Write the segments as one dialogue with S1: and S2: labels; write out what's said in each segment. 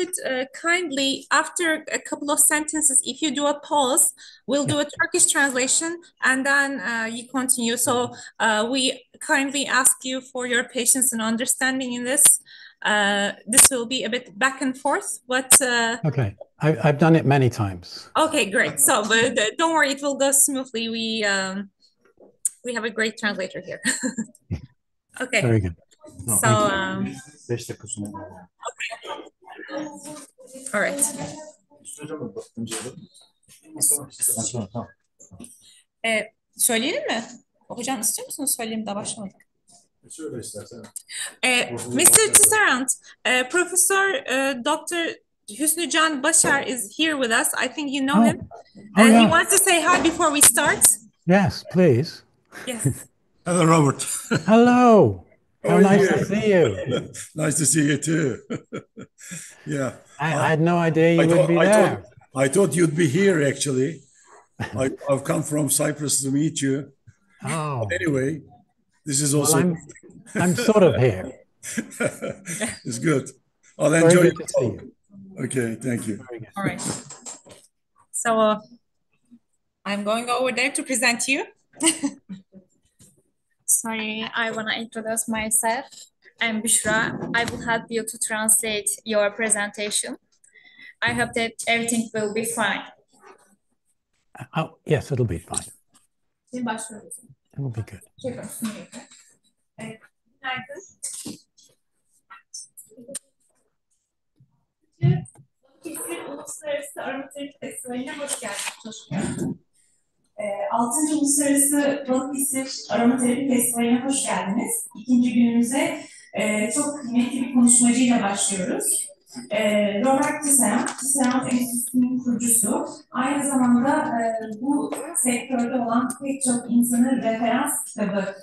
S1: could kindly, after a couple of sentences, if you do a pause, we'll do a Turkish translation and then you continue. So we kindly ask you for your patience and understanding in this. This will be a bit back and forth, but
S2: Okay, I've done it many times.
S1: okay, great. So, but don't worry, it will go smoothly. We have a great translator here. Okay.
S2: Very good.
S1: So, all right. Söyleyelim mi? Hocam istiyor musunuz? Söyleyeyim daha başlamadık.
S3: Söyle istersen.
S1: Mr. Tisserand, Professor Dr. Hüsnücan Başar is here with us. I think you know him.
S2: Oh,
S1: He
S2: yeah.
S1: wants to say hi before we start.
S2: Yes, please.
S1: Yes.
S3: Hello, Robert.
S2: Hello. How
S3: are
S2: nice
S3: you?
S2: to see you.
S3: Nice to see you too. Yeah.
S2: I had no idea you would be there.
S3: I thought you'd be here, actually. I've come from Cyprus to meet you.
S2: Oh.
S3: But anyway, this is also...
S2: Well, I'm sort of here.
S3: It's good. I'll enjoy it. Okay, thank you.
S1: All right. So I'm going over there to present you.
S4: Sorry, I want to introduce myself. I'm Büşra. I will help you to translate your presentation. I hope that everything will be fine.
S2: Oh, yes, it'll be fine.
S1: Şimdi başlıyoruz.
S2: It will be good.
S1: Günaydın. Uluslararası Aromaterapi Festivali'ne hoş geldiniz. 6. Uluslararası Balık İsveç Aromaterapi Festivali'ne hoş geldiniz. İkinci günümüze çok kıymetli bir konuşmacıyla başlıyoruz. Robert Tisserand, Tisserand Enstitüsü'nün kurucusu. Aynı zamanda bu sektörde olan pek çok insanın referans kitabı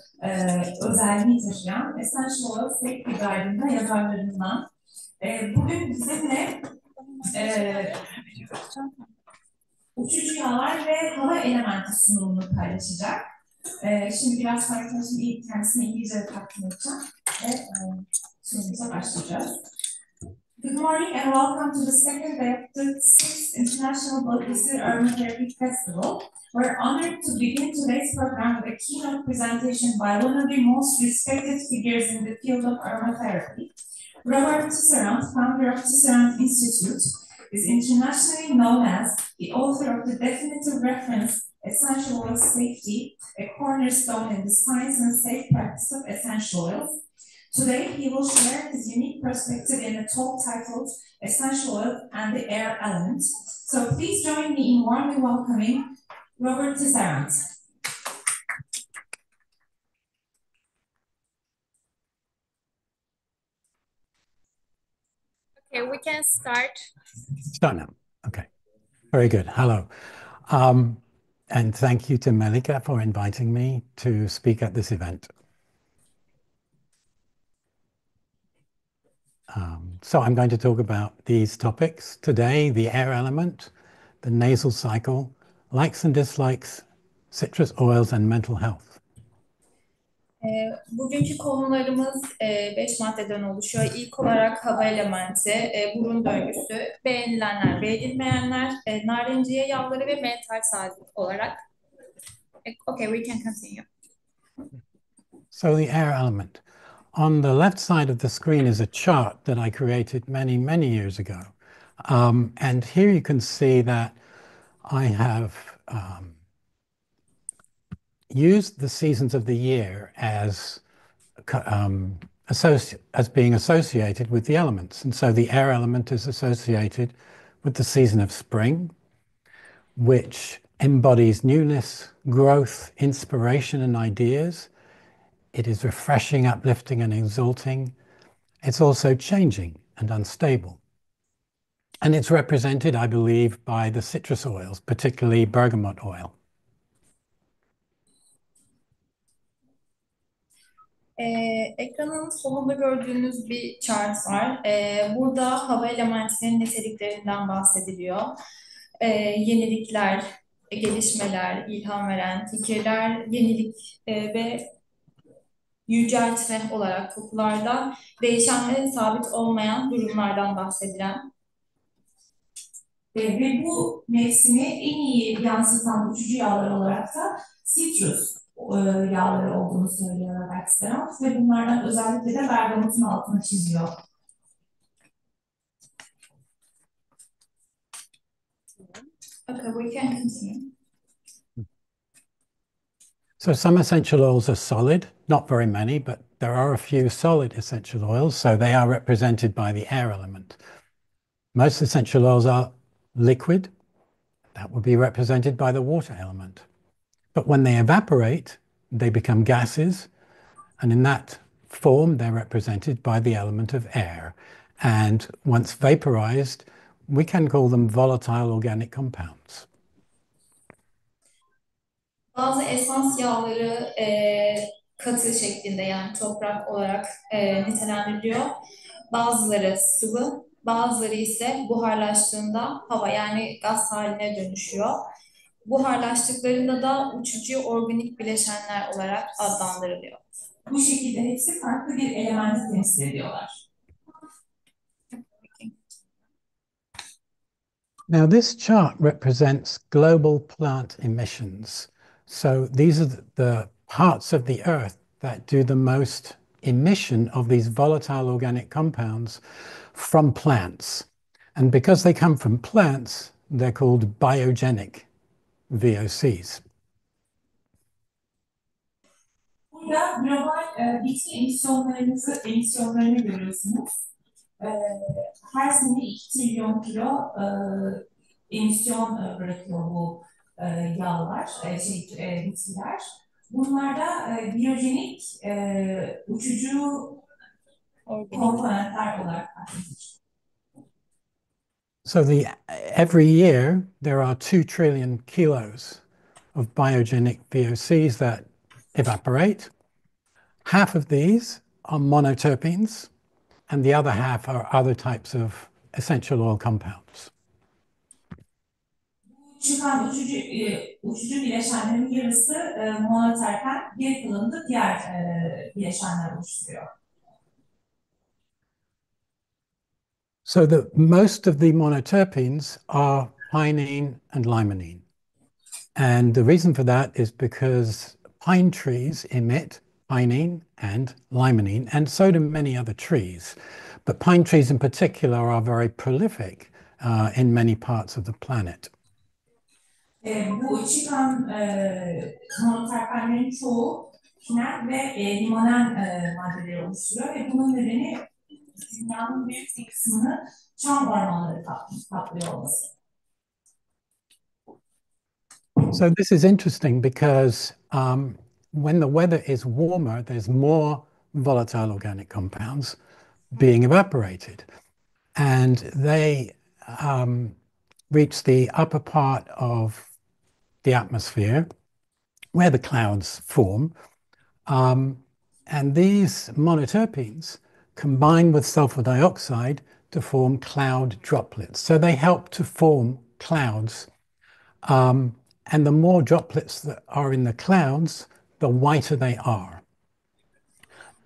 S1: özelliği taşıyan Essential Oil Safety Guide'ın da yazarlarından. Bugün bizimle uçucu yağlar ve hava elementi sunumunu paylaşacak. Şimdi biraz sonra kendisine İngilizce takdim edeceğim ve sunumumuza başlayacağız. Good morning and welcome to the second day of the 6th International Blood Disease Aromatherapy Festival. We're honored to begin today's program with a keynote presentation by one of the most respected figures in the field of aromatherapy. Robert Tisserand, founder of Tisserand Institute, is internationally known as the author of the definitive reference Essential Oil Safety, a cornerstone in the science and safe practice of essential oils. Today, he will share his unique perspective in a talk titled Essential Oil and the Air Element. So please join me in warmly welcoming Robert Tisserand.
S4: Okay, we can start.
S2: Start now. Okay. Very good. Hello. And thank you to Melika for inviting me to speak at this event. So I'm going to talk about these topics today: the air element, the nasal cycle, likes and dislikes, citrus oils, and mental health.
S1: Bugünkü konularımız 5 maddeden oluşuyor. İlk olarak hava elementi, burun döngüsü, beğenilenler, beğenilmeyenler, narenciye yağları ve mental sağlık olarak. Okay, we can continue.
S2: So the air element. On the left side of the screen is a chart that I created many years ago. And here you can see that I have used the seasons of the year as being associated with the elements. And so the air element is associated with the season of spring, which embodies newness, growth, inspiration, and ideas. It is refreshing, uplifting, and exalting. It's also changing and unstable. And it's represented, I believe, by the citrus oils, particularly bergamot oil.
S1: Ekranın sonunda gördüğünüz bir chart var. Burada hava elementinin niteliklerinden bahsediliyor. Yenilikler, gelişmeler, ilham veren fikirler, yenilik ve yüceltme olarak kokularda değişen ve sabit olmayan durumlardan bahsedilen Ve bu mevsimi en iyi yansıtan uçucu yağlar olarak da sitrus yağları olduğunu söylüyorlar Tisserand ve bunlardan özellikle de bergamotun altını çiziyor.
S4: Okay, we can continue.
S2: So some essential oils are solid, not very many, but there are a few solid essential oils, so they are represented by the air element. Most essential oils are liquid, that would be represented by the water element. But when they evaporate, they become gases, and in that form, they're represented by the element of air. And once vaporized, we can call them volatile organic compounds.
S4: Bazı esans yağları katı şeklinde yani toprak olarak nitelendiriliyor. Bazıları sıvı, bazıları ise buharlaştığında hava yani gaz haline dönüşüyor. Buharlaştıklarında da uçucu organik bileşenler olarak adlandırılıyor.
S1: Bu şekilde hepsi farklı bir elementi temsil ediyorlar.
S2: Now, this chart represents global plant emissions. So these are the parts of the Earth that do the most emission of these volatile organic compounds from plants. And because they come from plants, they're called biogenic VOCs.
S1: Burada global bitki emisyonlarını görüyorsunuz. Her sene 2 trilyon kilo emisyon bırakıyor bu yağlar, bitkiler. Bunlar da biyojenik uçucu komponentler olarak karşılaşıyor.
S2: So every year there are 2 trillion kilos of biogenic VOCs that evaporate. Half of these are monoterpenes, and the other half are other types of essential oil compounds.
S1: Çıkan uçucu bileşenlerin yarısı monoterpen, geri kalanı da diğer bileşenler oluşturuyor.
S2: So most of the monoterpenes are pinene and limonene. And the reason for that is because pine trees emit pinene and limonene, and so do many other trees. But pine trees in particular are very prolific in many parts of the planet.
S1: Bu çıkan monoterpenlerin çoğu pinen ve limonen maddeleri oluşturuyor ve bunun nedeni dünyanın büyük bir kısmını çam ormanları kaplıyor olması.
S2: So this is interesting because when the weather is warmer, there's more volatile organic compounds being evaporated. And they reach the upper part of the atmosphere where the clouds form. And these monoterpenes combine with sulfur dioxide to form cloud droplets. So they help to form clouds. And the more droplets that are in the clouds, the whiter they are.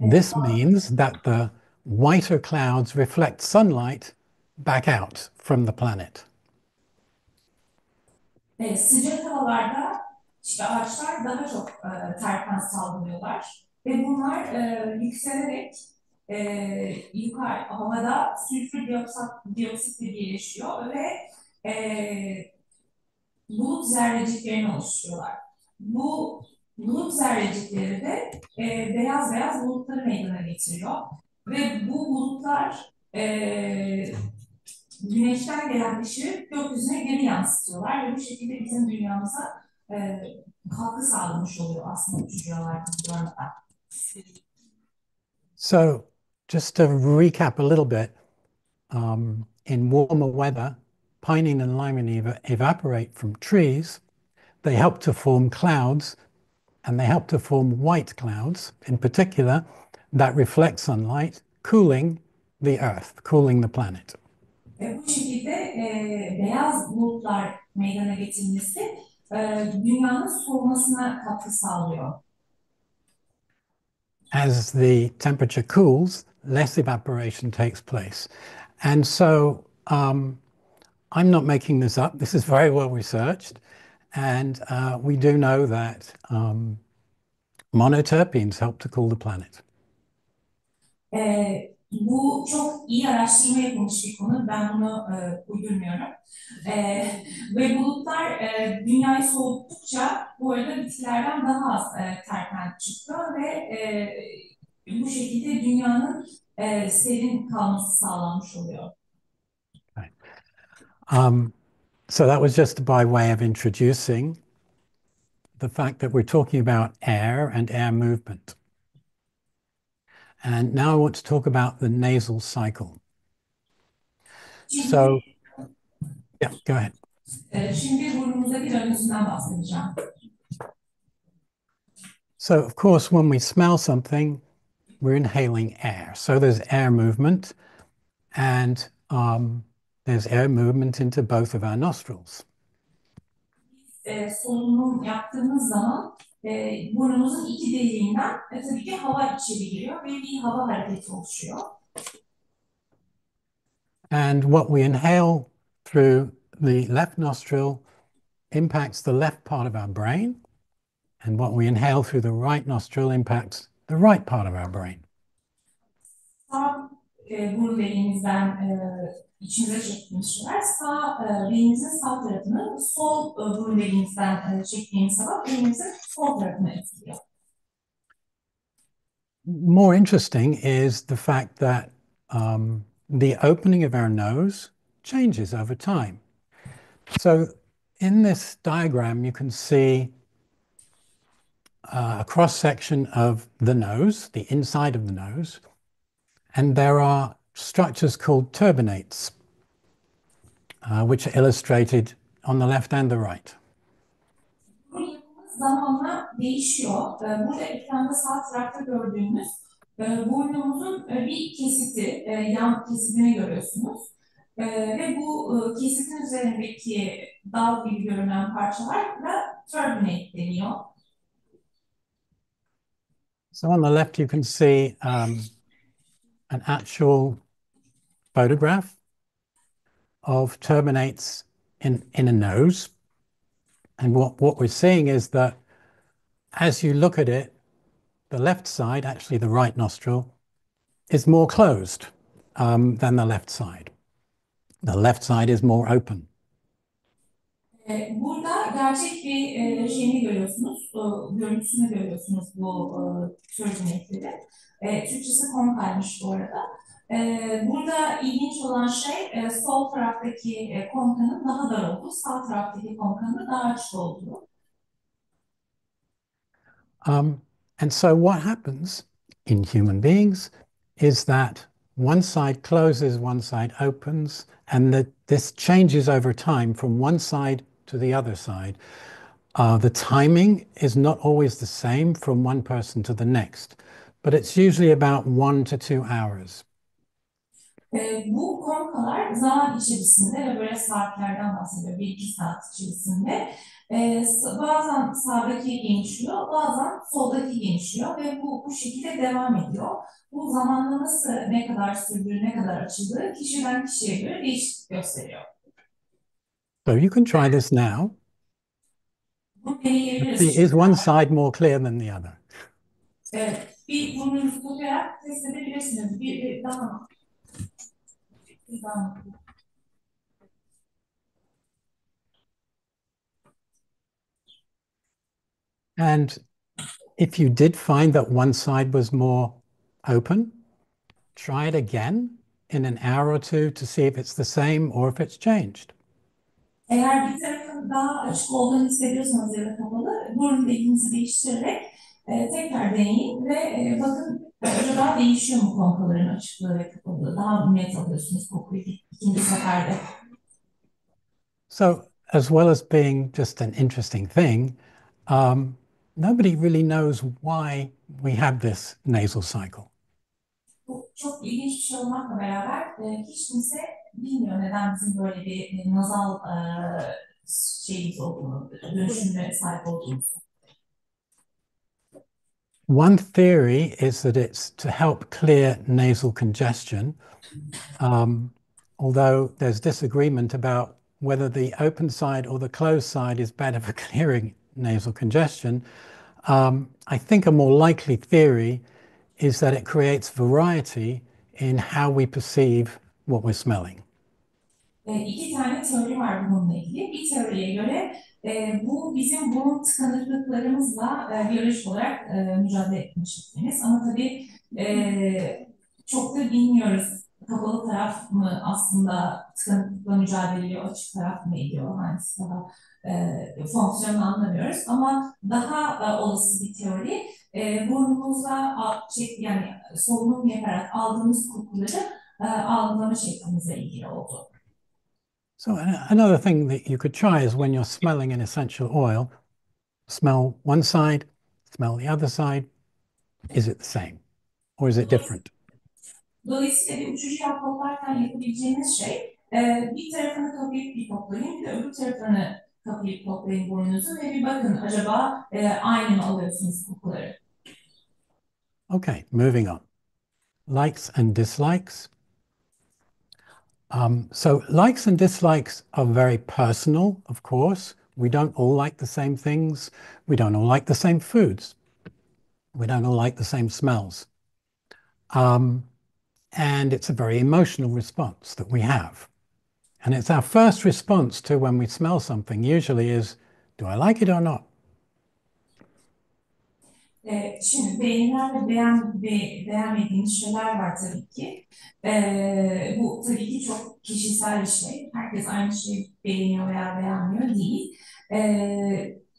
S2: This means that the whiter clouds reflect sunlight back out from the planet.
S1: Sıcak havalarda işte ağaçlar daha çok terpen salgılıyorlar ve bunlar yükselerek yukarı havada sülfür dioksitle birleşiyor ve bulut zerreciklerini oluşturuyorlar. Bu bulut zerrecikleri de beyaz beyaz bulutları meydana getiriyor ve bu bulutlar güneşten gelen ışığı gökyüzüne geri yansıtıyorlar ve bu şekilde bizim dünyamıza katkı sağlamış oluyor aslında uçucular görmeden.
S2: So just to recap a little bit, in warmer weather, pinene and limonene evaporate from trees. They help to form clouds, and they help to form white clouds, in particular, that reflect sunlight, cooling the Earth, cooling the planet.
S1: Bu şekilde beyaz bulutlar meydana getirilmesi dünyanın soğumasına katkı sağlıyor.
S2: As the temperature cools, less evaporation takes place. And so I'm not making this up. This is very well researched. And we do know that monoterpenes help to cool the planet.
S1: Bu çok iyi araştırma yapılmış bir konu. Ben bunu uydurmuyorum. Ve bulutlar dünyayı soğuttukça bu arada bitkilerden daha az terpen çıkıyor ve bu şekilde dünyanın serin kalması sağlanmış oluyor.
S2: So that was just by way of introducing the fact that we're talking about air and air movement. And now I want to talk about the nasal cycle. So, yeah, go ahead.
S1: Şimdi burnumuzdaki döngüsünden bahsedeceğim.
S2: So, of course, when we smell something, we're inhaling air. So there's air movement, and there's air movement into both of our nostrils.
S1: Solunum yaptığımız zaman burnumuzun iki deliğinden tabii ki hava içeri giriyor ve bir hava hareketi oluşuyor.
S2: And what we inhale through the left nostril impacts the left part of our brain, and what we inhale through the right nostril impacts the right part of our brain.
S1: Sağ burun deliğimizden içimize çektiğimiz şeyler sağ beynimizin sağ tarafını, sol burun deliğimizden çektiğimiz hava beynimizin sol tarafını etkiliyor.
S2: More interesting is the fact that the opening of our nose changes over time. So in this diagram, you can see a cross-section of the nose, the inside of the nose, and there are structures called turbinates, which are illustrated on the left and the right.
S1: Zamanla değişiyor. Burada ekranda sağ tarafta gördüğümüz burnumuzun bir kesiti, yan kesitini görüyorsunuz. Ve bu kesitin üzerindeki dal gibi görünen parçalarla turbinate deniyor.
S2: So on the left, you can see an actual photograph of turbinates in a nose. And what we're seeing is that as you look at it, the left side, actually the right nostril, is more closed than the left side. The left side is more open.
S1: Burada gerçek bir şeyini görüyorsunuz, görüntüsünü görüyorsunuz bu turbinate'leri. Türkçesi konkaymış bu arada. Burada ilginç olan şey sol taraftaki konkanın daha dar olduğu, sağ taraftaki konkanın da daha açık olduğu.
S2: And so what happens in human beings is that one side closes, one side opens, and that this changes over time from one side to the other side. The timing is not always the same from one person to the next, but it's usually about 1 to 2 hours.
S1: Bu konkalar zaman içerisinde ve böyle saatlerden bahsediyor, 1-2 saat içerisinde. Bazen sağdaki genişliyor, bazen soldaki genişliyor ve bu şekilde devam ediyor. Bu zamanlaması ne kadar sürdüğü, ne kadar açıldığı kişiden kişiye göre değişiklik gösteriyor.
S2: So you can try this now.
S1: Bunu deneyebiliriz.
S2: Is one side more clear than the other?
S1: Evet, bir burnunuzu tutarak test edebilirsiniz. Bir daha. Bir daha.
S2: And if you did find that one side was more open, try it again in an hour or two to see if it's the same or if it's changed.
S1: Eğer bir tarafın daha açık olduğunu hissediyorsanız ya da kapalı, burun deliğinizi değiştirerek tekrar deneyin ve bakın acaba değişiyor mu konkaların açıklığı ve kapalığı? Daha net alıyorsunuz kokuyu ikinci seferde.
S2: So as well as being just an interesting thing, nobody really knows why we have this nasal cycle.
S1: Bu çok ilginç bir şey olmakla beraber hiç kimse bilmiyor neden bizim böyle bir nazal şeyimiz olduğunu, dönüşümle sahip olduğumuzu.
S2: One theory is that it's to help clear nasal congestion, although there's disagreement about whether the open side or the closed side is better for clearing nasal congestion, I think a more likely theory is that it creates variety in how we perceive what we're smelling.
S1: İki tane teori var bununla ilgili. Bir teoriye göre bu bizim burun tıkanıklıklarımızla biyolojik olarak mücadele etme şeklimiz. Ama tabii çok da bilmiyoruz. Kapalı taraf mı aslında tıkanıklıkla mücadele ediyor, açık taraf mı ediyor? Hangisi daha fonksiyonunu anlamıyoruz. Ama daha olası bir teori burnumuzla yani solunum yaparak aldığımız kokuları algılama şeklimizle ilgili oldu.
S2: So another thing that you could try is when you're smelling an essential oil, smell one side, smell the other side. Is it the same or is it different?
S1: Dolayısıyla bir uçucu yağ koklarken yapabileceğiniz şey bir tarafını kapayıp bir koklayın, bir de öbür tarafını kapayıp koklayın burnunuzu ve bir bakın acaba aynı mı alıyorsunuz kokuları?
S2: Okay, moving on. Likes and dislikes. So likes and dislikes are very personal, of course. We don't all like the same things. We don't all like the same foods. We don't all like the same smells. And it's a very emotional response that we have. And it's our first response to when we smell something usually is, do I like it or not?
S1: Şimdi beğenilen ve beğenmediğiniz şeyler var tabii ki. Bu tabii ki çok kişisel bir şey. Herkes aynı şeyi beğeniyor veya beğenmiyor değil.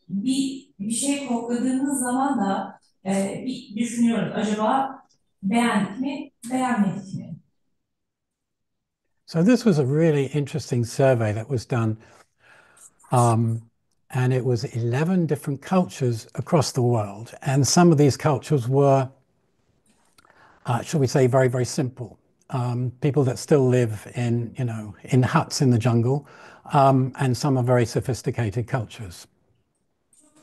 S1: Bir şey kokladığınız zaman da bir düşünüyoruz. Acaba beğendik mi, beğenmedik mi?
S2: So this was a really interesting survey that was done. And it was 11 different cultures across the world. And some of these cultures were, shall we say, very, very simple. People that still live in, in huts in the jungle. And some are very sophisticated cultures.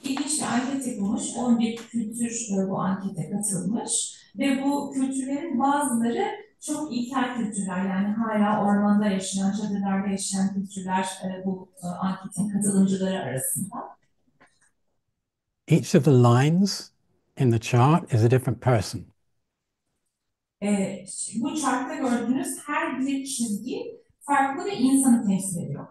S1: İlginç bir anket yapılmış. 11 kültür bu ankete katılmış. Ve bu kültürlerin bazıları çok ilkel kültürler. Yani hala ormanda yaşayan, çadırlarda yaşayan kültürler bu anketin katılımcıları arasında.
S2: Each of the lines in the chart is a different person.
S1: Bu chartta gördüğünüz her bir çizgi farklı bir insanı temsil ediyor.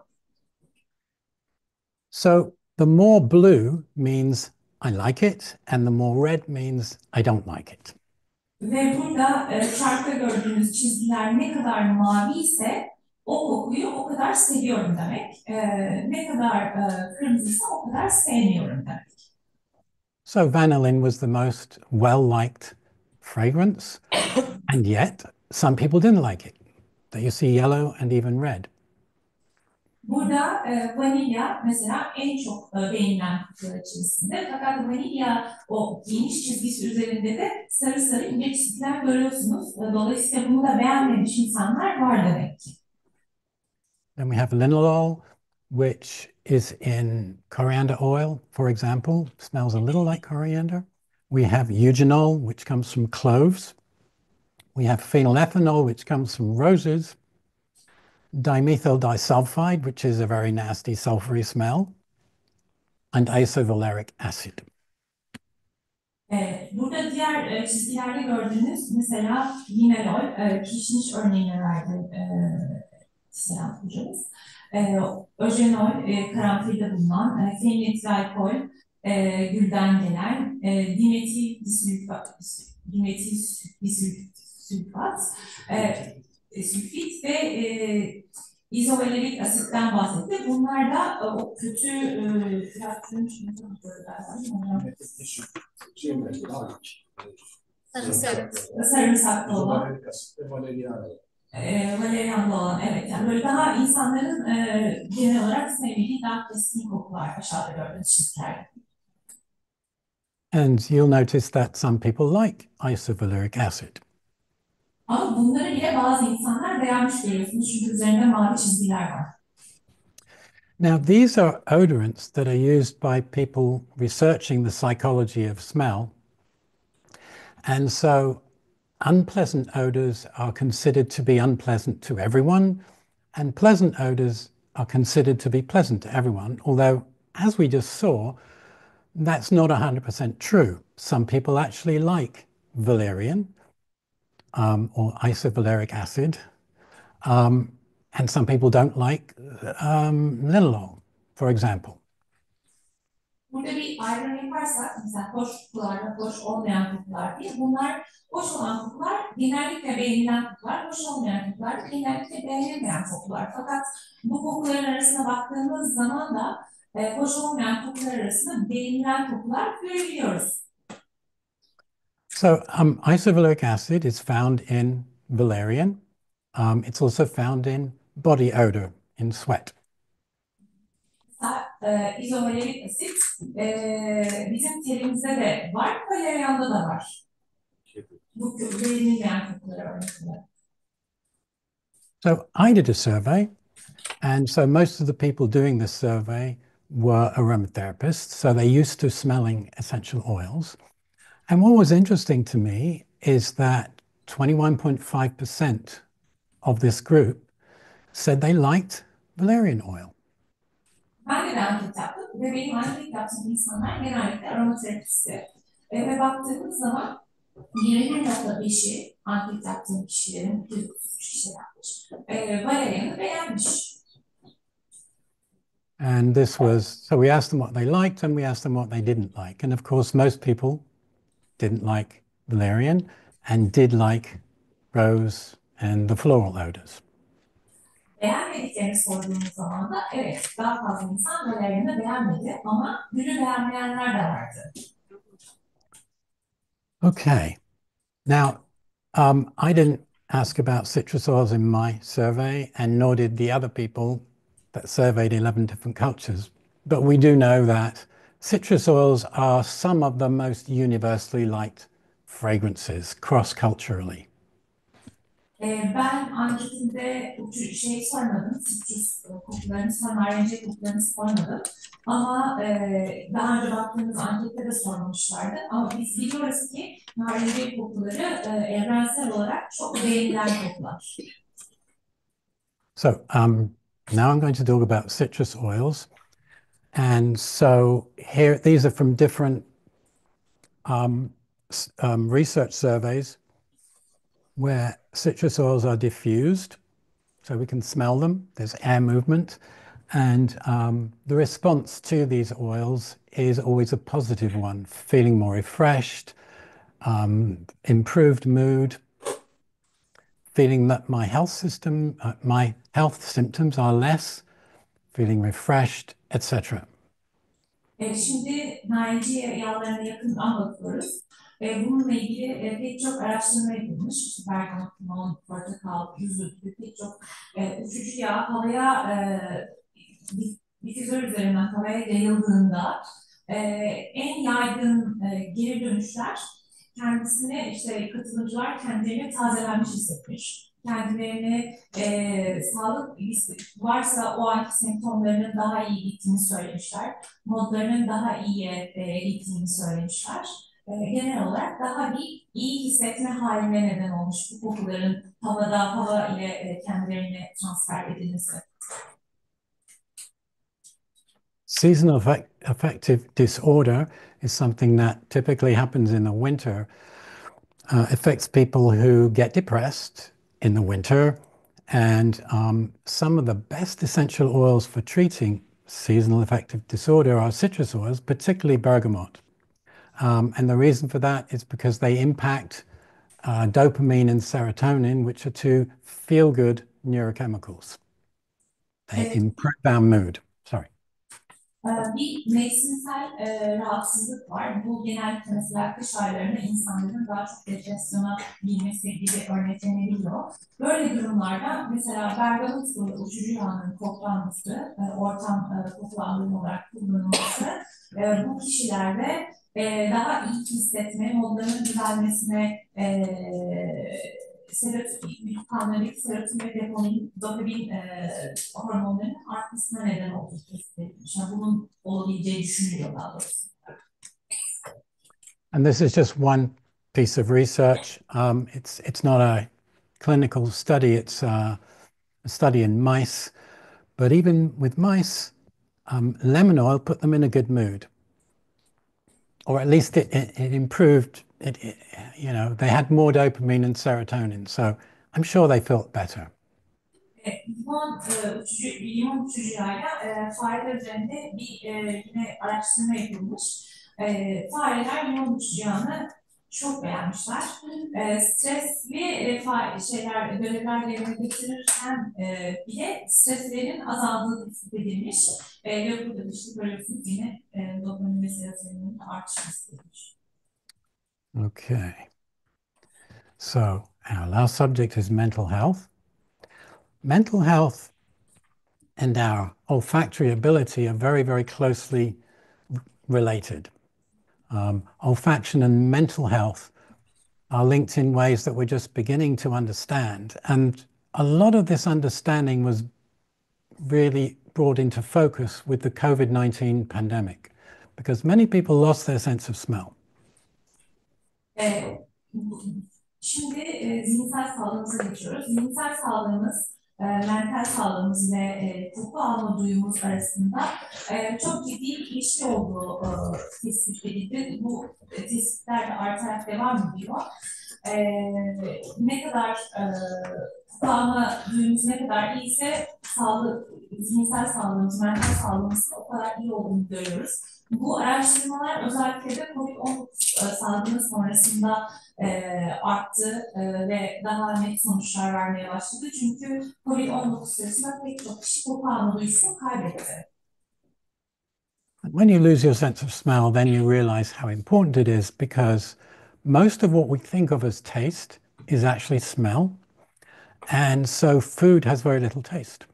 S2: So the more blue means I like it, and the more red means I don't like it.
S1: Ve burada chartta gördüğünüz çizgiler ne kadar mavi ise o kokuyu o kadar seviyorum demek. Ne kadar kırmızıysa o kadar sevmiyorum demek.
S2: So vanillin was the most well-liked fragrance, and yet some people didn't like it. That you see yellow and even red.
S1: Burada vanilya mesela en çok beğenilen kokular içerisinde. Fakat vanilya o geniş çizgisi üzerinde de sarı sarı ince çizgiler görüyorsunuz. Dolayısıyla bunu da beğenmemiş insanlar var demek ki.
S2: Then we have linalool, which is in coriander oil, for example. Smells a little like coriander. We have eugenol, which comes from cloves. We have phenylethanol, which comes from roses. Dimethyl disulfide, which is a very nasty sulfury smell. And isovaleric acid.
S1: Burada diğer çizgilerde gördüğünüz mesela linalol, kişniş örneğine verdi Tisserand hocamız. Öjenol, karanfilde bulunan, feniletilalkol, gülden gelen, dimetil disülfat, sülfit ve izovalerik asitten bahsetti. Bunlar da o kötü sarımsaklı olan valerianlı olan, evet. Yani böyle daha insanların genel olarak sevmediği daha keskin kokular aşağıda gördüğünüz çizgiler.
S2: And you'll notice that some people like isovaleric acid.
S1: Ama bunları bile bazı insanlar beğenmiş görüyorsunuz çünkü üzerinde mavi çizgiler var.
S2: Now, these are odorants that are used by people researching the psychology of smell. And so unpleasant odors are considered to be unpleasant to everyone, and pleasant odors are considered to be pleasant to everyone, although, as we just saw, that's not 100% true. Some people actually like valerian or isovaleric acid, and some people don't like linalool, for example.
S1: Burada bir ayrım yaparsak, mesela hoş kokular ve hoş olmayan kokular diye, bunlar hoş olan kokular genellikle beğenilen kokular, hoş olmayan kokular da genellikle beğenilmeyen kokular. Fakat bu kokuların arasına baktığımız zaman da hoş olmayan kokular arasında beğenilen kokular görebiliyoruz.
S2: So isovaleric acid is found in valerian. It's also found in body odor, in sweat.
S1: İzovalerik asit bizim terimizde de var, valeryanda da var. Bu beğenilmeyen kokuları örnek olarak.
S2: So I did a survey, and so most of the people doing this survey were aromatherapists, so they're used to smelling essential oils. And what was interesting to me is that 21.5% of this group said they liked valerian oil.
S1: Ben de bir anket yaptım ve benim anket yaptığım insanlar genellikle aromaterapisti. Ve baktığımız zaman 21.5'i anket yaptığım kişilerin 233 kişi yapmış. Valerian'ı beğenmiş.
S2: And this was, so we asked them what they liked and we asked them what they didn't like. And of course, most people didn't like valerian and did like rose and the floral odors.
S1: Beğenmediklerini sorduğumuz zaman da evet, daha fazla insan valerian'ı beğenmedi ama gülü beğenmeyenler de vardı.
S2: Okay. Now, I didn't ask about citrus oils in my survey, and nor did the other people that surveyed 11 different cultures. But we do know that citrus oils are some of the most universally liked fragrances cross-culturally.
S1: Ben anketimde sormadım, sitrus kokularını, narenciye kokularını sormadım. Ama daha önce baktığımız ankette de sormamışlardı. Ama biz biliyoruz ki narenciye kokuları evrensel olarak çok beğenilen kokular.
S2: So now I'm going to talk about citrus oils. And so here, these are from different research surveys where citrus oils are diffused, so we can smell them. There's air movement. And the response to these oils is always a positive one, feeling more refreshed, improved mood, feeling that my health symptoms are less, feeling refreshed, etc.
S1: Şimdi narenciye yağlarına yakından bakıyoruz. Bununla ilgili pek çok araştırma yapılmış. İşte bergamot, limon, portakal, üzüm gibi pek çok uçucu yağ havaya difüzör üzerinden havaya yayıldığında en yaygın geri dönüşler kendisine işte katılımcılar kendilerini tazelenmiş hissetmiş. Kendilerini sağlık varsa o anki semptomlarının daha iyi gittiğini söylemişler. Modlarının daha iyiye gittiğini söylemişler. Genel olarak daha bir iyi hissetme haline neden olmuş bu kokuların hava ile kendilerine transfer edilmesi.
S2: Seasonal affective disorder is something that typically happens in the winter. Affects people who get depressed in the winter. And some of the best essential oils for treating seasonal affective disorder are citrus oils, particularly bergamot. And the reason for that is because they impact dopamine and serotonin, which are two feel-good neurochemicals. They improve our mood. Sorry.
S1: Bir mevsimsel rahatsızlık var. Bu genellikle mesela kış aylarında insanların daha çok depresyona girmesi gibi örneklenebiliyor. Böyle durumlarda mesela bergamot uçucu yağının koklanması, ortam kokulandırma olarak kullanılması bu kişilerde daha iyi hissetme, modların düzelmesine kanlardaki serotonin ve dopamin hormonlarının artmasına neden olduğu kesinleşmiş. Yani bunun olabileceği düşünülüyor daha doğrusu.
S2: And this is just one piece of research. It's not a clinical study. It's a study in mice. But even with mice, lemon oil put them in a good mood. Or at least it improved, you know, they had more dopamine and serotonin. So I'm sure they felt better.
S1: Limon uçucularla fareler üzerinde bir yine araştırma yapılmış. Fareler limon uçucağını çok beğenmişler. Stresli görevler yerine getirirken bile streslerin azaldığı tespit edilmiş. Ve burada işte görüyorsunuz yine dopamin ve serotoninin artışı istemiş.
S2: Okay. So our last subject is mental health. Mental health and our olfactory ability are very, very closely related. Olfaction and mental health are linked in ways that we're just beginning to understand. And a lot of this understanding was really brought into focus with the COVID-19 pandemic, because many people lost their sense of smell.
S1: Şimdi zihinsel sağlığımıza geçiyoruz. Zihinsel sağlığımız, mental sağlığımız ve koku alma duyumuz arasında çok ciddi bir ilişki olduğu tespit edildi. Bu tespitler de artarak devam ediyor. Ne kadar koku alma duyumuz ne kadar iyiyse zihinsel sağlığımız, mental sağlığımızın o kadar iyi olduğunu görüyoruz. Bu araştırmalar özellikle de COVID-19 salgını sonrasında arttı ve daha net sonuçlar vermeye başladı. Çünkü COVID-19 sırasında pek çok kişi koku alma duyusunu kaybetti.
S2: When you lose your sense of smell, then you realize how important it is, because most of what we think of as taste is actually smell. And so food has very little taste.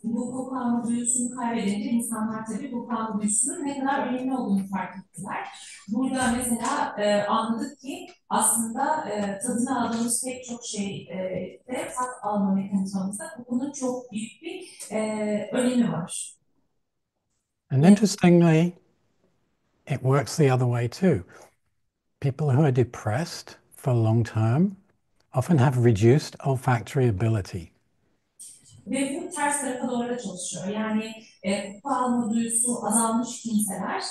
S1: Bu koku alma duyusunu kaybedince insanlar tabii koku alma duyusunun ne kadar önemli olduğunu fark ettiler. Burada mesela anladık ki aslında tadını aldığımız pek çok şeyde tat alma mekanizmamızda kokunun çok büyük bir önemi var.
S2: And interestingly, it works the other way too. People who are depressed for long term often have reduced olfactory ability.
S1: Ve bu ters tarafa doğru da çalışıyor. Yani koku alma duyusu azalmış kimseler,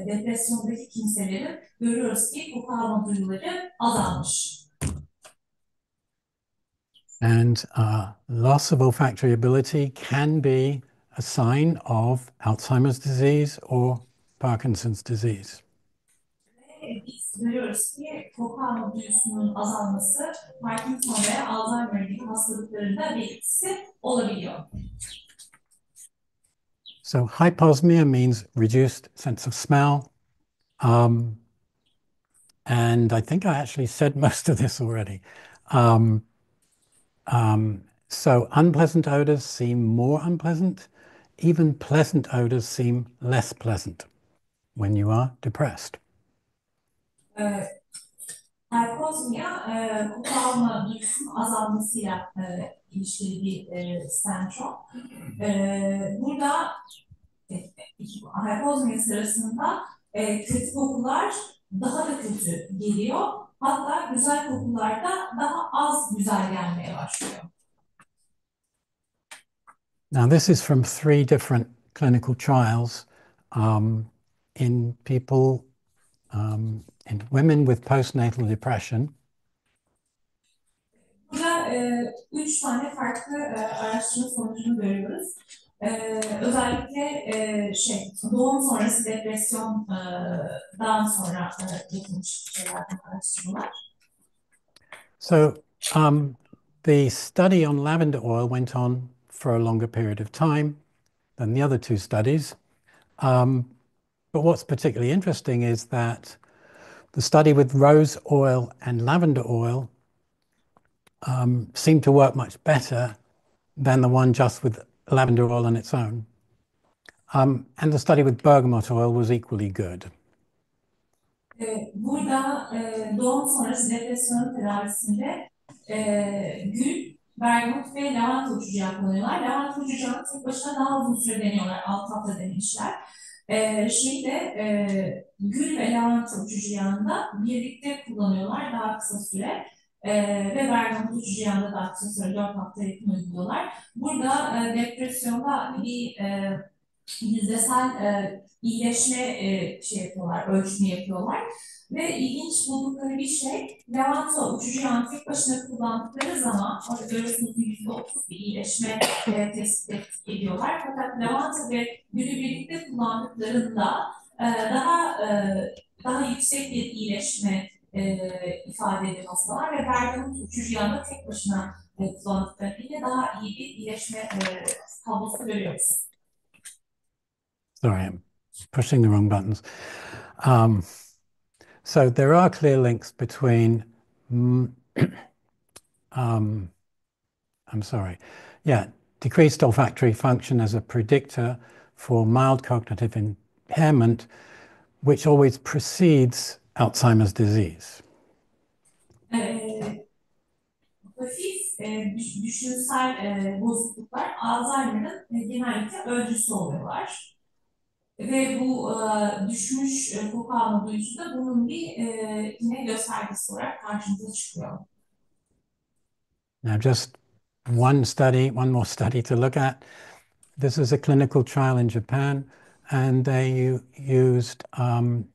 S1: depresyondaki kimselerin görüyoruz ki koku alma duyuları azalmış.
S2: And loss of olfactory ability can be a sign of Alzheimer's disease or Parkinson's disease.
S1: Biz görüyoruz ki koku alma duyusunun azalması Parkinson ve Alzheimer gibi hastalıklarında belirtisi olabiliyor.
S2: So hyposmia means reduced sense of smell. And I think I actually said most of this already. So unpleasant odors seem more unpleasant. Even pleasant odors seem less pleasant when you are depressed.
S1: Hyposmia, koku alma duyusunun azalmasıyla ilişkili bir sendrom. Burada hyposmia sırasında kötü kokular daha da kötü geliyor. Hatta güzel kokular da daha az güzel gelmeye başlıyor.
S2: Now, this is from 3 different clinical trials in people, in women with postnatal depression.
S1: Burada 3 tane farklı araştırma sonucunu görüyoruz. Özellikle doğum sonrası depresyondan sonra yapılmış araştırmalar.
S2: So the study on lavender oil went on for a longer period of time than the other 2 studies. But what's particularly interesting is that the study with rose oil and lavender oil seemed to work much better than the one just with lavender oil on its own. And the study with bergamot oil was equally good.
S1: Burada doğum sonrası depresyon tedavisinde gül, bergamot ve lavanta uçucağı kullanıyorlar. Lavanta uçucağını tek başına daha uzun süre deniyorlar, 6 hafta denemişler. Gül ve lavanta uçucağını da birlikte kullanıyorlar daha kısa süre. Ve Bergama uçucu yanda da aksesuarı 4 hafta yakın uyguluyorlar. Burada depresyonda bir yüzdesel iyileşme şey yapıyorlar, ölçümü yapıyorlar. Ve ilginç buldukları bir şey, lavanta uçucu yağını tek başına kullandıkları zaman, orada görüyorsunuz %30 bir iyileşme tespit ediyorlar. Fakat lavanta ve gülü birlikte kullandıklarında daha yüksek bir iyileşme ifade ediyor hastalar ve bergamot uçucu yağını tek başına kullandıklarıyla daha iyi bir iyileşme tablosu görüyoruz.
S2: Sorry, I'm pushing the wrong buttons. So there are clear links between, I'm sorry, yeah, decreased olfactory function as a predictor for mild cognitive impairment, which always precedes Alzheimer's disease.
S1: Hafif düşünsel bozukluklar Alzheimer'ın genellikle öncüsü oluyorlar. Ve bu düşmüş koku alma duyusu da bunun bir yine göstergesi olarak karşımıza çıkıyor.
S2: Now just one more study to look at. This is a clinical trial in Japan, and they used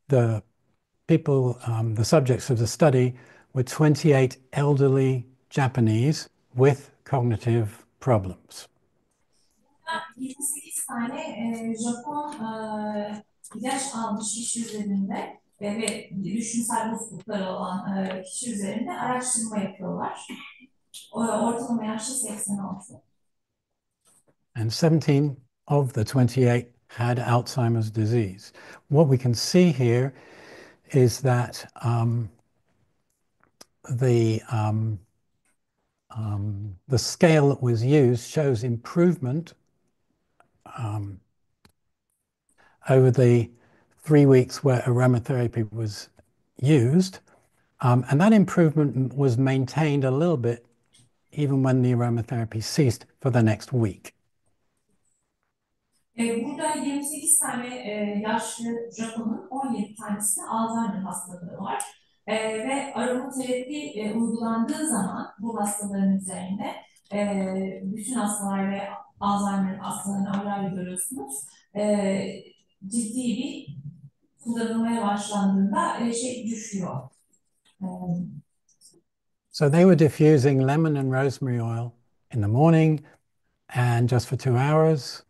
S2: the subjects of the study were 28 elderly Japanese with cognitive problems.
S1: 28 tane Japon ilaç almış kişi üzerinde ve düşünsel bozuklukları olan kişi üzerinde araştırma yapıyorlar. Ortalama yaşı 86.
S2: And 17 of the 28 had Alzheimer's disease. What we can see here is that the scale that was used shows improvement over the 3 weeks where aromatherapy was used. And that improvement was maintained a little bit even when the aromatherapy ceased for the next week.
S1: Burada 28 tane yaşlı Japon'un 17 tanesinde Alzheimer hastalığı var. Ve aromaterapi uygulandığı zaman bu hastaların üzerinde bütün hastalar ve Alzheimer hastalarını ayrı görüyorsunuz. Ciddi bir kullanılmaya başlandığında düşüyor.
S2: So they were diffusing lemon and rosemary oil in the morning and just for 2 hours,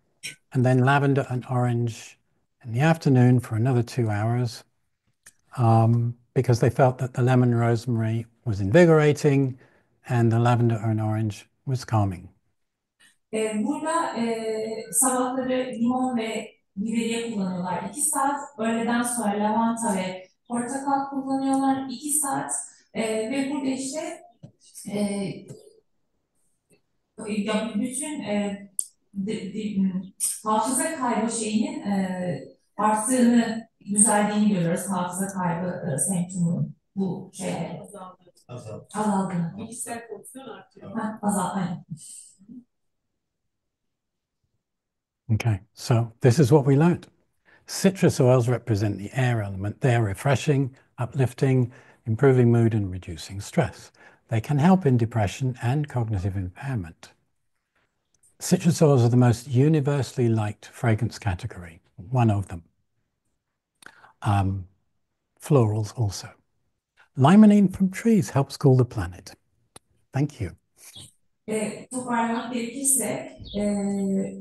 S2: and then lavender and orange in the afternoon for another 2 hours, because they felt that the lemon and rosemary was invigorating and the lavender and orange was calming.
S1: Burada sabahları limon ve biberiye kullanıyorlar 2 saat, öğleden sonra lavanta ve portakal kullanıyorlar 2 saat ve burada işte bütün hafıza kaybı şeyinin arttığını, düzeldiğini görüyoruz hafıza kaybı semptomunun bu şeye azaldığını.
S5: Bilgisayar fonksiyon artıyor.
S1: Azaldığını.
S2: Okay, so this is what we learned. Citrus oils represent the air element. They are refreshing, uplifting, improving mood and reducing stress. They can help in depression and cognitive impairment. Citrus oils are the most universally liked fragrance category, one of them. Florals also. Limonene from trees helps cool the planet. Thank you.
S1: Toparlamak gerekirse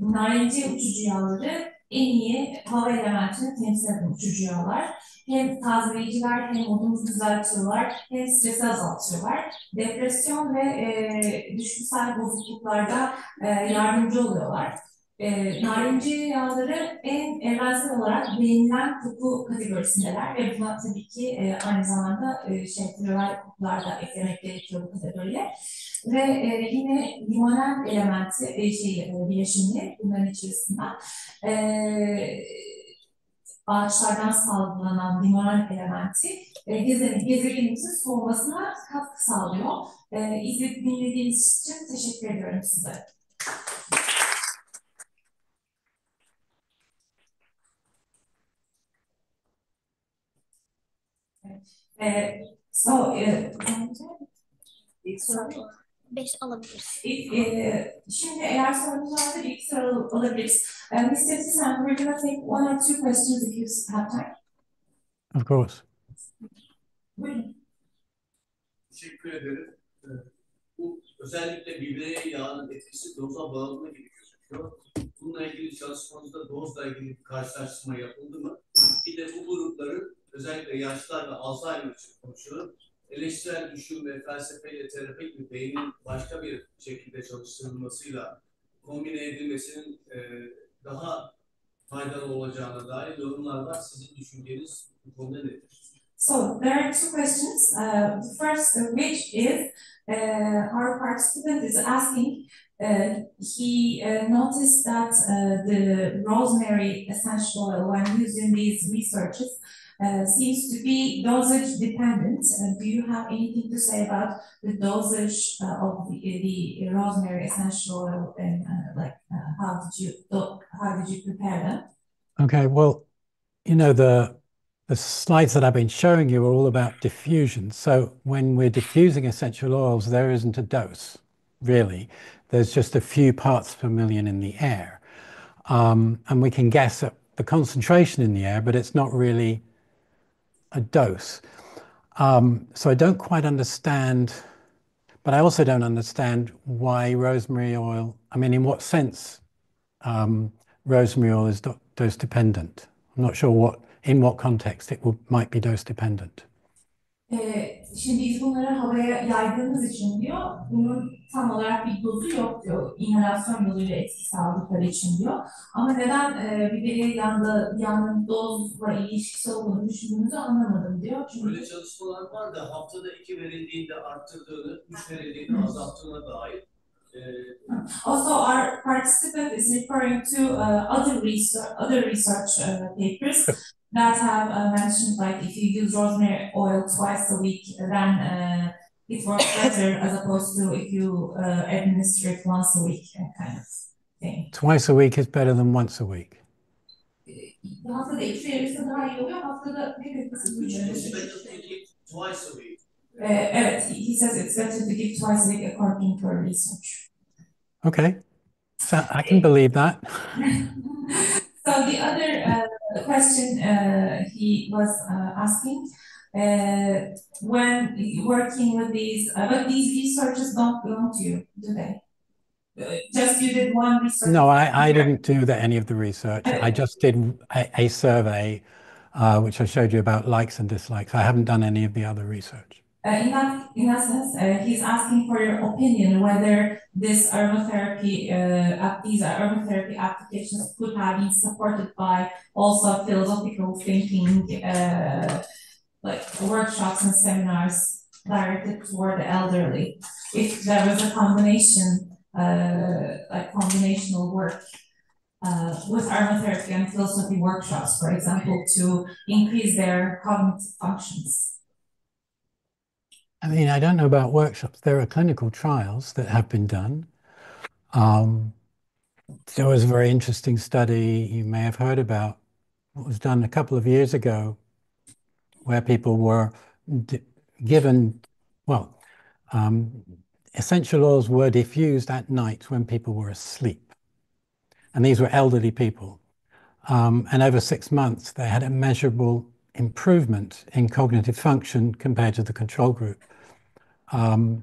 S1: narince uçucu yağları en iyi hava elementini temsil eden uçucu yağlar. Hem tazeleyiciler hem modumuzu düzeltiyorlar hem stresi azaltıyorlar. Depresyon ve düşünsel bozukluklarda yardımcı oluyorlar. Narince yağları en evrensel olarak beğenilen koku kategorisindeler ve buna tabii ki aynı zamanda floral kokular da eklemek gerekiyor bu kategoriye. Ve yine limonel elementi bileşimli bunların içerisinden ağaçlardan salgılanan limonel elementi gezegenimizin soğumasına katkı sağlıyor. Dinlediğiniz için teşekkür ediyorum size. So, İlk soru.
S5: 5 alabiliriz.
S1: Şimdi eğer sorunuz varsa ilk soru alabiliriz. Mr. Tisserand, we're going to take one or two questions if you have time.
S2: Of course.
S1: Buyurun.
S6: Teşekkür ederim. Bu özellikle biberye yağının etkisi doza bağımlı gibi gözüküyor. Bununla ilgili çalışmanızda dozla ilgili bir karşılaştırma yapıldı mı? Bir de bu grupların özellikle yaşlılar ve Alzheimer için konuşuyorum. Eleştirel düşünme, felsefeyle terapik bir beynin başka bir şekilde çalıştırılmasıyla kombine edilmesinin daha faydalı olacağına dair yorumlar var. Sizin düşünceniz bu konuda nedir?
S1: So there are two questions. The first of which is our participant is asking, he noticed that the rosemary essential oil, when used in these researches, seems to be dosage dependent. Do you have anything to say about the dosage of the rosemary essential oil, and how did you prepare them?
S2: Okay, well, you know, the slides that I've been showing you are all about diffusion. So when we're diffusing essential oils, there isn't a dose, really. There's just a few parts per million in the air. And we can guess at the concentration in the air, but it's not really a dose. So I don't quite understand, but I also don't understand why rosemary oil, I mean, in what sense rosemary oil is dose dependent. I'm not sure in what context it might be dose dependent.
S1: Şimdi biz bunları havaya yaydığımız için diyor, bunun tam olarak bir dozu yok diyor, inhalasyon yoluyla etki sağladıkları için diyor. Ama neden biberiye yağının dozla ilişkisi olduğunu düşündüğümüzü anlamadım diyor.
S6: Çünkü böyle çalışmalar var da haftada 2 verildiğinde arttırdığını, 3 verildiğinde azalttığına dair.
S1: Also, our participant is referring to other research papers that have mentioned, like, if you use rosemary oil twice a week, then it works better as opposed to if you administer it once a week, kind of thing.
S2: Twice a week is better than once a week.
S1: Haftada 2 verirse daha iyi oluyor. Haftada ne kadar?
S6: Twice a week.
S1: Evet, he says it's better to give twice a week according to our research.
S2: Okay, so I can believe that.
S1: So the other question he was asking, when working with these, but these researchers don't belong to you, do they? Just you did one research?
S2: No, I didn't do any of the research. I just did a survey, which I showed you about likes and dislikes. I haven't done any of the other research.
S1: In that sense, he's asking for your opinion whether these aromatherapy applications could have been supported by also philosophical thinking, like workshops and seminars directed toward the elderly. If there was a combination, like combinational work with aromatherapy and philosophy workshops, for example, to increase their cognitive functions.
S2: I mean, I don't know about workshops. There are clinical trials that have been done. There was a very interesting study you may have heard about. It was done a couple of years ago where people were given, essential oils were diffused at night when people were asleep. And these were elderly people. And over 6 months, they had a measurable improvement in cognitive function compared to the control group. And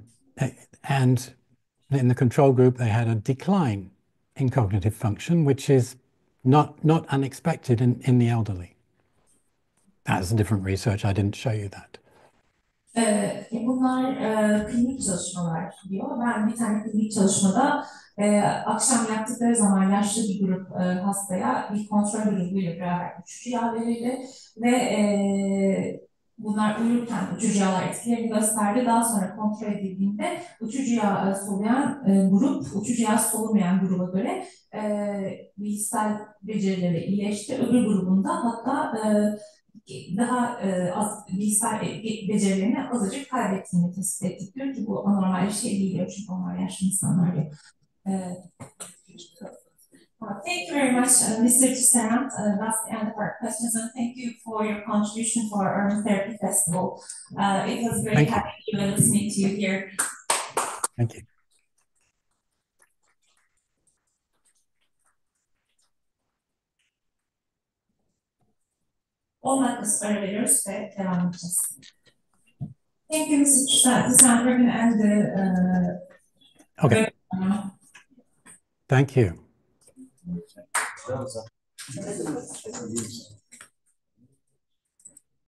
S2: in the control group, they had a decline in cognitive function, which is not unexpected in the elderly. That's a different research. I didn't show you that.
S1: Bunlar klinik çalışmalar diyor. Ben bir tane klinik çalışmada akşam yaptıkları zaman yaşlı bir grup hastaya bir kontrol grubuyla beraber uçucu yağ verildi ve bunlar uyurken uçucu yağlar etkilerini gösterdi. Daha sonra kontrol edildiğinde uçucu yağ soluyan grup, uçucu yağ solumayan gruba göre bilişsel becerileri iyileşti. Öbür grubunda hatta daha az bilgisayar becerilerini azıcık kaybettiğini tespit ettik. Diyor ki bu anormal bir şey değil diyor çünkü onlar yaşlı insanlar diyor. Thank you very much, Mr. Tisserand. That's the end of our questions, and thank you for your contribution to our Aromatherapy Festival. It was great having you and listening to you here.
S2: Thank you.
S1: 10 dakika ara veriyoruz ve devam edeceğiz. Thank you, Mrs. Tisserand. We're going to end the
S2: Okay. Thank you.